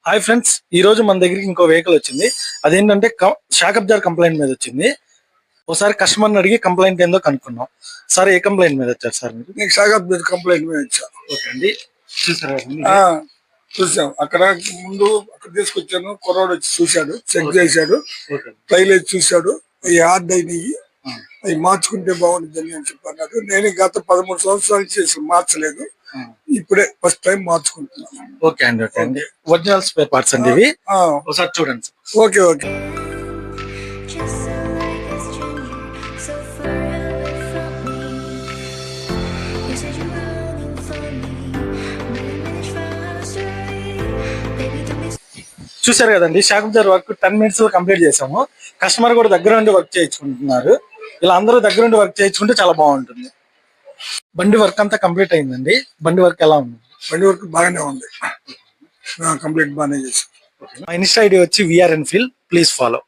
Hi friends, ఈ రోజు మన దగ్గరికి ఇంకో వెహికల్ వచ్చింది. అదేంటంటే షాక్ అబ్జార్ కంప్లైంట్ మీద వచ్చింది. ఒకసారి కస్టమర్ అడిగి కంప్లైంట్ ఏందో కనుక్కున్నాం. సార్, ఏ కంప్లైంట్ మీద వచ్చారు సార్ మీరు? నీకు షాక్ అబ్జార్ కంప్లైంట్ మీద వచ్చా. ఓకే అండి, చూసారా? చూసాం. అక్కడ ముందు అక్కడ తీసుకొచ్చాను, కుర్రాడు వచ్చి చూశాడు, చెక్ చేశాడు, ట్రైల్ వేసి చూశాడు. ఈ హార్డ్ అయినవి అవి మార్చుకుంటే బాగుంటుంది అని చెప్పన్నాడు. నేను గత 13 సంవత్సరాలు చేసి మార్చలేదు, ఇప్పుడే ఫస్ట్ టైం మార్చుకుంటున్నాను. ఓకే అండి, ఓకే అండి. ఒరిజినల్ స్పేర్ పార్ట్స్ అండి ఇవి. ఒకసారి చూడండి. Okay okay. చూసారు కదండి, షాక్ అబ్జార్ వర్క్ 10 minutes లో కంప్లీట్ చేసాము. కస్టమర్ కూడా దగ్గర ఉండి వర్క్ చేయించుకుంటున్నారు. ఇలా అందరూ దగ్గర ఉండి వర్క్ చేయించుకుంటే చాలా బాగుంటుంది. బండి వర్క్ అంతా కంప్లీట్ అయిందండి. బండి వర్క్ ఎలా ఉంది? బండి వర్క్ బాగానే ఉంది, కంప్లీట్ బాగానే చేసి. మా ఇన్స్టా ఐడి వచ్చి విఆర్ ఎన్ఫీల్డ్. Please follow.